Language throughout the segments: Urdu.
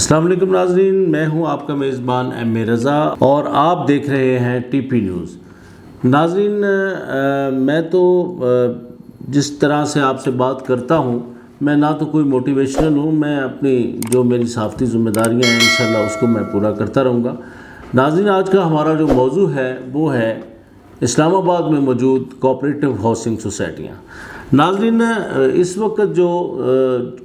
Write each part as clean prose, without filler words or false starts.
السلام علیکم ناظرین، میں ہوں آپ کا میزبان ایم اے رضا اور آپ دیکھ رہے ہیں ٹی پی نیوز۔ ناظرین، میں تو جس طرح سے آپ سے بات کرتا ہوں، میں نہ تو کوئی موٹیویشنل ہوں، میں اپنی جو میری صحافتی ذمہ داریاں ہیں انشاءاللہ اس کو میں پورا کرتا رہوں گا۔ ناظرین، آج کا ہمارا جو موضوع ہے وہ ہے اسلام آباد میں موجود کوآپریٹو ہاؤسنگ سوسائٹیاں۔ ناظرین، اس وقت جو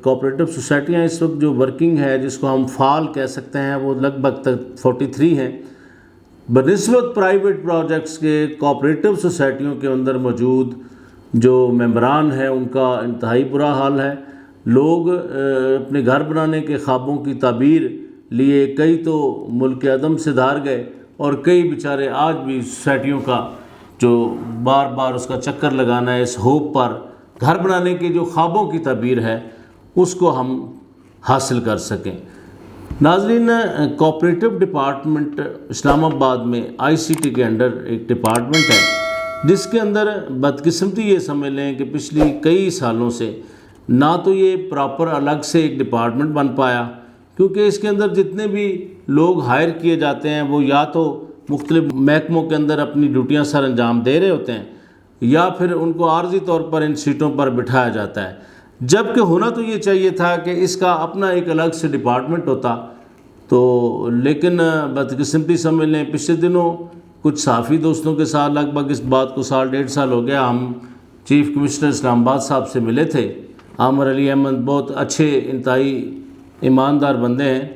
کوآپریٹو سوسائٹیاں اس وقت جو ورکنگ ہے، جس کو ہم فعال کہہ سکتے ہیں، وہ لگ بھگ 43 ہیں۔ بنسبت پرائیویٹ پروجیکٹس کے کوآپریٹو سوسائٹیوں کے اندر موجود جو ممبران ہیں ان کا انتہائی برا حال ہے۔ لوگ اپنے گھر بنانے کے خوابوں کی تعبیر لیے کئی تو ملک عدم سے دھار گئے، اور کئی بیچارے آج بھی سوسائٹیوں کا جو بار بار اس کا چکر لگانا ہے اس ہوپ پر گھر بنانے کے جو خوابوں کی تعبیر ہے اس کو ہم حاصل کر سکیں۔ ناظرین، کوآپریٹو ڈپارٹمنٹ اسلام آباد میں آئی سی ٹی کے انڈر ایک ڈپارٹمنٹ ہے، جس کے اندر بدقسمتی یہ سمجھ لیں کہ پچھلی کئی سالوں سے نہ تو یہ پراپر الگ سے ایک ڈپارٹمنٹ بن پایا، کیونکہ اس کے اندر جتنے بھی لوگ ہائر کیے جاتے ہیں وہ یا تو مختلف محکموں کے اندر اپنی ڈیوٹیاں سر انجام دے رہے ہوتے ہیں، یا پھر ان کو عارضی طور پر ان سیٹوں پر بٹھایا جاتا ہے، جبکہ ہونا تو یہ چاہیے تھا کہ اس کا اپنا ایک الگ سے ڈپارٹمنٹ ہوتا تو۔ لیکن بدقسمتی سمجھ لیں پچھلے دنوں کچھ صحافی دوستوں کے ساتھ لگ بھگ اس بات کو سال 1.5 سال ہو گیا، ہم چیف کمشنر اسلام آباد صاحب سے ملے تھے۔ عامر علی احمد بہت اچھے انتہائی ایماندار بندے ہیں،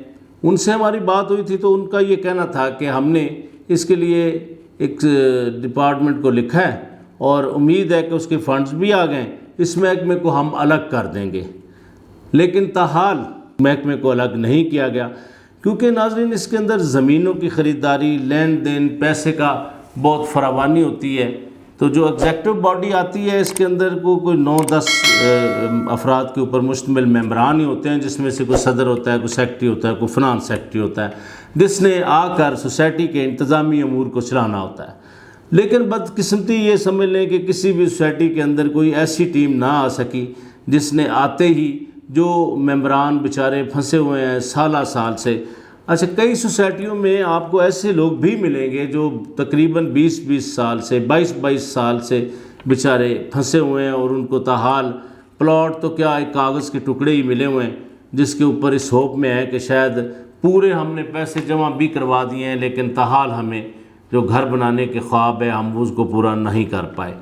ان سے ہماری بات ہوئی تھی تو ان کا یہ کہنا تھا کہ ہم نے اس کے لیے ایک ڈپارٹمنٹ کو لکھا ہے اور امید ہے کہ اس کے فنڈز بھی آ گئے، اس محکمے کو ہم الگ کر دیں گے۔ لیکن تاحال محکمے کو الگ نہیں کیا گیا، کیونکہ ناظرین اس کے اندر زمینوں کی خریداری، لین دین، پیسے کا بہت فراوانی ہوتی ہے۔ تو جو ایگزیکٹو باڈی آتی ہے اس کے اندر کوئی 9-10 افراد کے اوپر مشتمل ممبران ہی ہوتے ہیں، جس میں سے کوئی صدر ہوتا ہے، کوئی سیکٹری ہوتا ہے، کوئی فنانس سیکٹری ہوتا ہے، جس نے آ کر سوسائٹی کے انتظامی امور کو چلانا ہوتا ہے۔ لیکن بدقسمتی یہ سمجھ لیں کہ کسی بھی سوسائٹی کے اندر کوئی ایسی ٹیم نہ آ سکی جس نے آتے ہی جو ممبران بیچارے پھنسے ہوئے ہیں سالہ سال سے۔ اچھا، کئی سوسائٹیوں میں آپ کو ایسے لوگ بھی ملیں گے جو تقریباً 20 سال سے 22 سال سے بیچارے پھنسے ہوئے ہیں، اور ان کو تاحال پلاٹ تو کیا ایک کاغذ کے ٹکڑے ہی ملے ہوئے ہیں، جس کے اوپر اس ہوپ میں ہے کہ شاید پورے ہم نے پیسے جمع بھی کروا دیے ہیں، لیکن تاحال ہمیں جو گھر بنانے کے خواب ہے ہم اس کو پورا نہیں کر پائے۔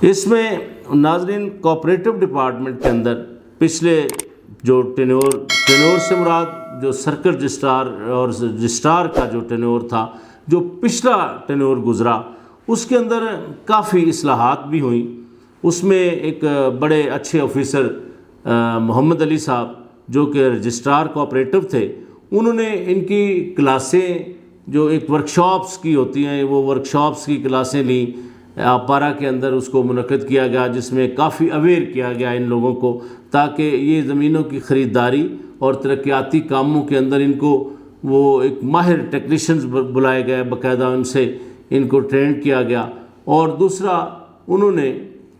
اس میں ناظرین کوآپریٹو ڈپارٹمنٹ کے اندر پچھلے جو ٹینور سے مراد جو سرکل رجسٹرار اور رجسٹرار کا جو ٹینور تھا، جو پچھلا ٹینور گزرا، اس کے اندر کافی اصلاحات بھی ہوئیں۔ اس میں ایک بڑے اچھے آفیسر محمد علی صاحب جو کہ رجسٹرار کوآپریٹو تھے، انہوں نے ان کی کلاسیں جو ایک ورکشاپس کی ہوتی ہیں، وہ ورکشاپس کی کلاسیں لیں، پارا کے اندر اس کو منعقد کیا گیا، جس میں کافی اویئر کیا گیا ان لوگوں کو، تاکہ یہ زمینوں کی خریداری اور ترقیاتی کاموں کے اندر ان کو وہ ایک ماہر ٹیکنیشینز بلائے گئے، باقاعدہ ان سے ان کو ٹرینڈ کیا گیا۔ اور دوسرا انہوں نے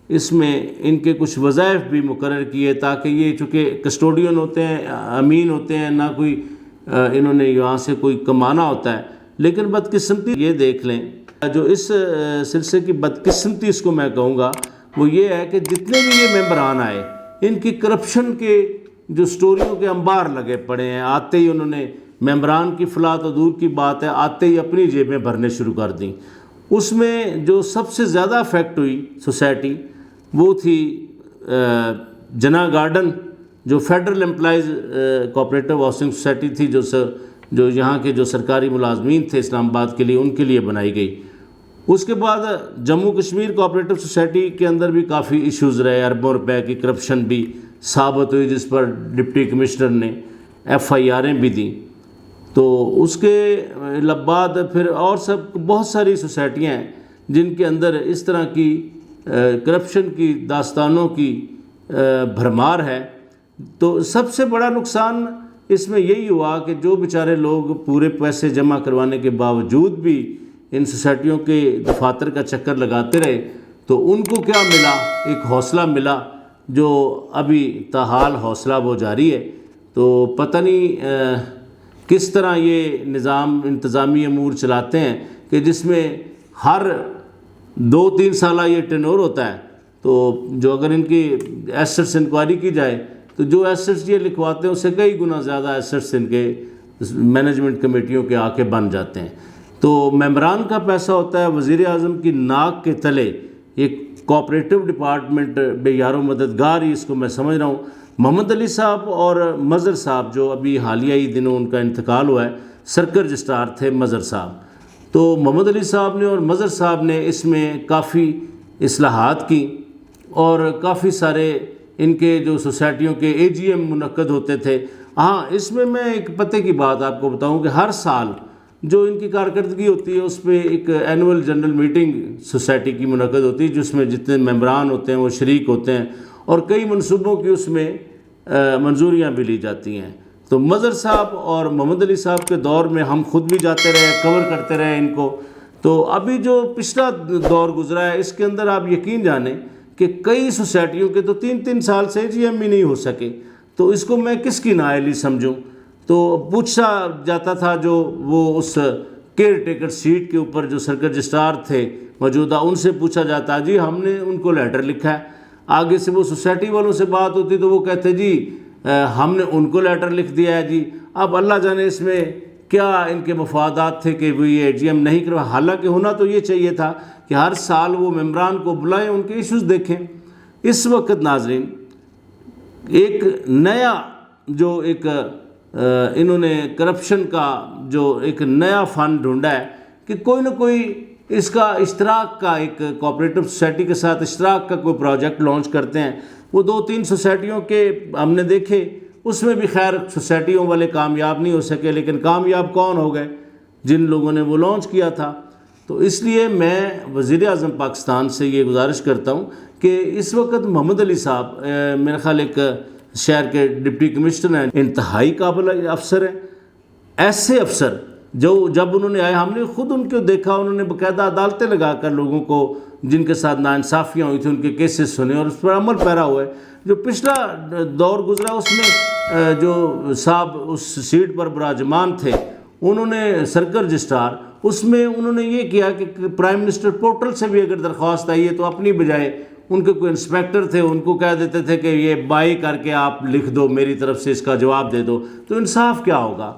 اس میں ان کے کچھ وظائف بھی مقرر کیے، تاکہ یہ چونکہ کسٹوڈین ہوتے ہیں، امین ہوتے ہیں، نہ کوئی انہوں نے یہاں سے کوئی کمانا ہوتا ہے۔ لیکن بدقسمتی یہ دیکھ لیں، جو اس سلسلے کی بدقسمتی اس کو میں کہوں گا وہ یہ ہے کہ جتنے بھی یہ ممبران آئے، ان کی کرپشن کے جو سٹوریوں کے انبار لگے پڑے ہیں۔ آتے ہی انہوں نے ممبران کی فلاح تو دور کی بات ہے، آتے ہی اپنی جیبیں بھرنے شروع کر دیں۔ اس میں جو سب سے زیادہ افیکٹ ہوئی سوسائٹی وہ تھی جنا گارڈن، جو federal employees cooperative housing society تھی، جو یہاں کے جو سرکاری ملازمین تھے اسلام آباد کے لیے، ان کے لیے بنائی گئی۔ اس کے بعد جموں کشمیر کوآپریٹو سوسائٹی کے اندر بھی کافی ایشوز رہے، اربوں روپے کی کرپشن بھی ثابت ہوئی، جس پر ڈپٹی کمشنر نے FIRیں بھی دیں۔ تو اس کے بعد پھر اور بہت ساری سوسائٹیاں ہیں جن کے اندر اس طرح کی کرپشن کی داستانوں کی بھرمار ہے۔ تو سب سے بڑا نقصان اس میں یہی ہوا کہ جو بیچارے لوگ پورے پیسے جمع کروانے کے باوجود بھی ان سوسائٹیوں کے دفاتر کا چکر لگاتے رہے، تو ان کو کیا ملا؟ ایک حوصلہ ملا، جو ابھی تاحال حوصلہ وہ جاری ہے۔ تو پتہ نہیں کس طرح یہ نظام انتظامی امور چلاتے ہیں کہ جس میں ہر 2-3 سالہ یہ ٹینور ہوتا ہے. تو جو اگر ان کی ایسٹس انکوائری کی جائے تو جو ایسٹس یہ لکھواتے ہیں اس سے کئی گنا زیادہ ایسٹس ان کے مینجمنٹ کمیٹیوں کے آ کے بن جاتے ہیں. تو ممبران کا پیسہ ہوتا ہے وزیر اعظم کی ناک کے تلے. یہ کوآپریٹو ڈپارٹمنٹ بے یار و مددگار ہی اس کو میں سمجھ رہا ہوں. محمد علی صاحب اور مظہر صاحب جو ابھی حالیہ ہی دنوں ان کا انتقال ہوا ہے، سرکل رجسٹرار تھے مظہر صاحب. تو محمد علی صاحب نے اور مظہر صاحب نے اس میں کافی اصلاحات کی اور کافی سارے ان کے جو سوسائٹیوں کے AGM منعقد ہوتے تھے. ہاں، اس میں ایک پتے کی بات آپ کو بتاؤں کہ ہر سال جو ان کی کارکردگی ہوتی ہے اس پہ ایک اینول جنرل میٹنگ سوسائٹی کی منعقد ہوتی ہے جس میں جتنے ممبران ہوتے ہیں وہ شریک ہوتے ہیں اور کئی منصوبوں کی اس میں منظوریاں بھی لی جاتی ہیں. تو مظہر صاحب اور محمد علی صاحب کے دور میں ہم خود بھی جاتے رہے، کور کرتے رہے ان کو. تو ابھی جو پچھلا دور گزرا ہے اس کے اندر آپ یقین جانیں کہ کئی سوسائٹیوں کے تو 3 سال سے AGM بھی نہیں ہو سکے. تو اس کو میں کس کی نااہلی سمجھوں؟ تو پوچھا جاتا تھا جو وہ اس کیئر ٹیکر سیٹ کے اوپر جو سرکل رجسٹرار تھے موجودہ، ان سے پوچھا جاتا جی ہم نے ان کو لیٹر لکھا ہے. آگے سے وہ سوسائٹی والوں سے بات ہوتی تو وہ کہتے جی ہم نے ان کو لیٹر لکھ دیا ہے جی. اب اللہ جانے اس میں کیا ان کے مفادات تھے کہ وہ یہ AGM نہیں کروا. حالانکہ ہونا تو یہ چاہیے تھا کہ ہر سال وہ ممبران کو بلائیں، ان کے ایشوز دیکھیں. اس وقت ناظرین ایک نیا جو ایک انہوں نے کرپشن کا جو ایک نیا فن ڈھونڈا ہے کہ کوئی نہ کوئی اس کا اشتراک کا ایک کوآپریٹو سوسائٹی کے ساتھ اشتراک کا کوئی پروجیکٹ لانچ کرتے ہیں. وہ 2-3 سوسائٹیوں کے ہم نے دیکھے، اس میں بھی خیر سوسائٹیوں والے کامیاب نہیں ہو سکے، لیکن کامیاب کون ہو گئے؟ جن لوگوں نے وہ لانچ کیا تھا. تو اس لیے میں وزیر اعظم پاکستان سے یہ گزارش کرتا ہوں کہ اس وقت محمد علی صاحب میرا خیال ایک شہر کے ڈپٹی کمشنر ہیں، انتہائی قابل افسر ہیں. ایسے افسر جو جب انہوں نے آئے ہم نے خود ان کو دیکھا، انہوں نے باقاعدہ عدالتیں لگا کر لوگوں کو جن کے ساتھ ناانصافیاں ہوئی تھیں ان کے کیسز سنے اور اس پر عمل پیرا ہوا ہے. جو پچھلا دور گزرا اس میں جو صاحب اس سیٹ پر براجمان تھے انہوں نے سرکل رجسٹرار، اس میں انہوں نے یہ کیا کہ پرائم منسٹر پورٹل سے بھی اگر درخواست آئی ہے تو اپنی بجائے ان کے کوئی انسپیکٹر تھے ان کو کہہ دیتے تھے کہ یہ بائی کر کے آپ لکھ دو، میری طرف سے اس کا جواب دے دو. تو انصاف کیا ہوگا؟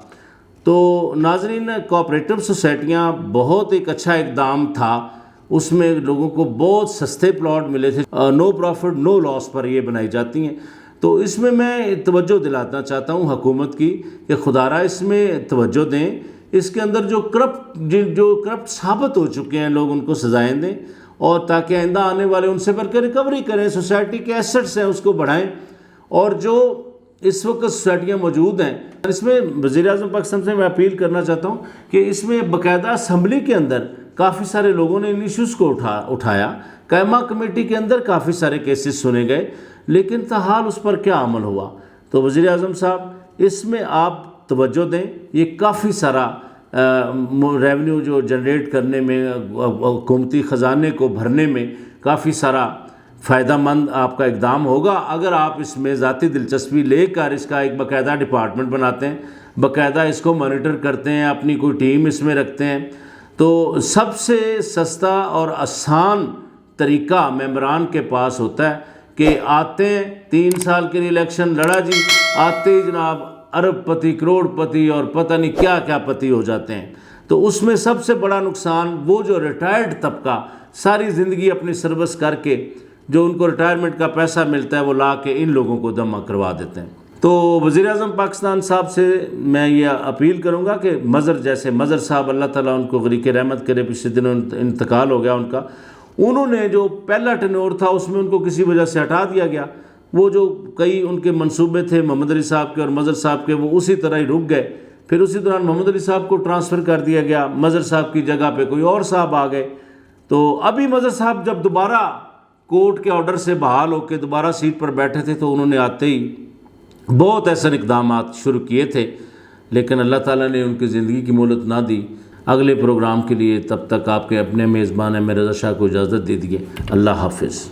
تو ناظرین کوآپریٹو سوسائٹیاں بہت ایک اچھا اقدام تھا. اس میں لوگوں کو بہت سستے پلاٹ ملے تھے، نو پروفٹ نو لاس پر یہ بنائی جاتی ہیں. تو اس میں توجہ دلانا چاہتا ہوں حکومت کی کہ خدارہ اس میں توجہ دیں. اس کے اندر جو کرپٹ ثابت ہو چکے ہیں لوگ ان کو سزائیں دیں اور تاکہ آئندہ آنے والے ان سے بڑھ کے ریکوری کریں، سوسائٹی کے ایسٹس ہیں اس کو بڑھائیں. اور جو اس وقت سوسائٹیاں موجود ہیں اس میں وزیر اعظم پاکستان سے میں اپیل کرنا چاہتا ہوں کہ اس میں باقاعدہ اسمبلی کے اندر کافی سارے لوگوں نے ان ایشوز کو اٹھایا. قائمہ کمیٹی کے اندر کافی سارے کیسز سنے گئے لیکن تاحال اس پر کیا عمل ہوا. تو وزیر اعظم صاحب اس میں آپ توجہ دیں. یہ کافی سارا ریونیو جو جنریٹ کرنے میں، حکومتی خزانے کو بھرنے میں کافی سارا فائدہ مند آپ کا اقدام ہوگا اگر آپ اس میں ذاتی دلچسپی لے کر اس کا ایک باقاعدہ ڈپارٹمنٹ بناتے ہیں، باقاعدہ اس کو مانیٹر کرتے ہیں، اپنی کوئی ٹیم اس میں رکھتے ہیں. تو سب سے سستا اور آسان طریقہ ممبران کے پاس ہوتا ہے کہ آتے ہیں 3 سال کے لیے الیکشن لڑا جی، آتے ہی جناب ارب پتی، کروڑ پتی اور پتہ نہیں کیا کیا پتی ہو جاتے ہیں. تو اس میں سب سے بڑا نقصان وہ جو ریٹائرڈ طبقہ ساری زندگی اپنی سروس کر کے جو ان کو ریٹائرمنٹ کا پیسہ ملتا ہے وہ لا کے ان لوگوں کو جمع کروا دیتے ہیں. تو وزیر اعظم پاکستان صاحب سے میں یہ اپیل کروں گا کہ مظہر صاحب اللہ تعالیٰ ان کو غریق رحمت کرے، پچھلے دنوں انتقال ہو گیا ان کا. انہوں نے جو پہلا ٹینور تھا اس میں ان کو کسی وجہ سے ہٹا دیا گیا. وہ جو کئی ان کے منصوبے تھے محمد علی صاحب کے اور مظہر صاحب کے وہ اسی طرح ہی رک گئے. پھر اسی دوران محمد علی صاحب کو ٹرانسفر کر دیا گیا، مظہر صاحب کی جگہ پہ کوئی اور صاحب آ گئے. تو ابھی مظہر صاحب جب دوبارہ کورٹ کے آرڈر سے بحال ہو کے دوبارہ سیٹ پر بیٹھے تھے تو انہوں نے آتے ہی بہت ایسے اقدامات شروع کیے تھے لیکن اللہ تعالیٰ نے ان کی زندگی کی مہلت نہ دی. اگلے پروگرام کے لیے تب تک آپ کے اپنے میزبان احمد رضا شاہ کو اجازت دے دیجیے. اللہ حافظ.